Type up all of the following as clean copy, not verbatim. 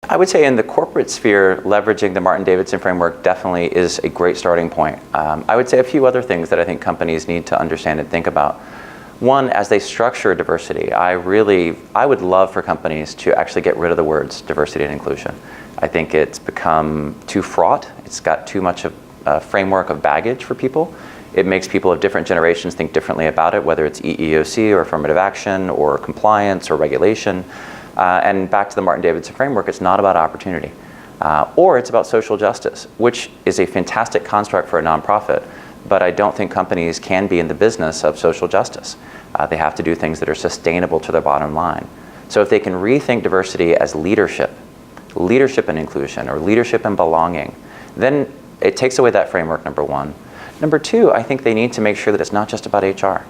I would say in the corporate sphere, leveraging the Martin-Davidson framework definitely is a great starting point. I would say a few other things that I think companies need to understand and think about. One, as they structure diversity, I would love for companies to actually get rid of the words diversity and inclusion. I think it's become too fraught. It's got too much of a framework of baggage for people. It makes people of different generations think differently about it, whether it's EEOC or affirmative action or compliance or regulation. And back to the Martin-Davidson framework, it's not about opportunity. Or it's about social justice, which is a fantastic construct for a nonprofit, but I don't think companies can be in the business of social justice. They have to do things that are sustainable to their bottom line. So if they can rethink diversity as leadership and inclusion, or leadership and belonging, then it takes away that framework, number one. Number two, I think they need to make sure that it's not just about HR.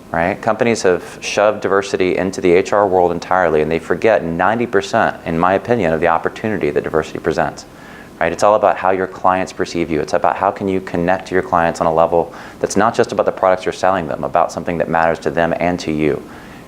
Right? Companies have shoved diversity into the HR world entirely, and they forget 90%, in my opinion, of the opportunity that diversity presents. Right? It's all about how your clients perceive you. It's about how can you connect to your clients on a level that's not just about the products you're selling them, about something that matters to them and to you.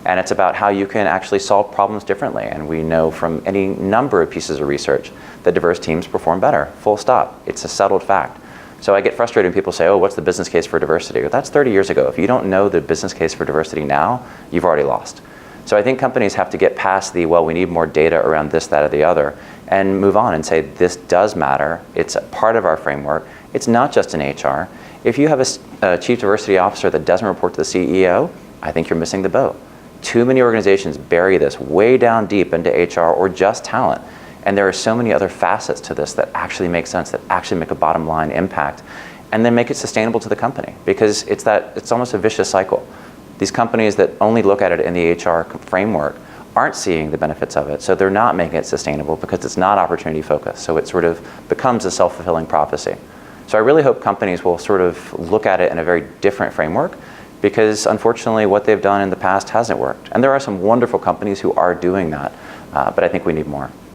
And it's about how you can actually solve problems differently. And we know from any number of pieces of research that diverse teams perform better, full stop. It's a settled fact. So I get frustrated when people say, oh, what's the business case for diversity? Well, that's 30 years ago. If you don't know the business case for diversity now, you've already lost. So I think companies have to get past the, well, we need more data around this, that, or the other, and move on and say, this does matter. It's a part of our framework. It's not just in HR. If you have a chief diversity officer that doesn't report to the CEO, I think you're missing the boat. Too many organizations bury this way down deep into HR or just talent. And there are so many other facets to this that actually make sense, that actually make a bottom line impact, and then make it sustainable to the company. Because it's almost a vicious cycle. These companies that only look at it in the HR framework aren't seeing the benefits of it, so they're not making it sustainable because it's not opportunity focused. So it sort of becomes a self-fulfilling prophecy. So I really hope companies will sort of look at it in a very different framework, because unfortunately what they've done in the past hasn't worked. And there are some wonderful companies who are doing that, but I think we need more.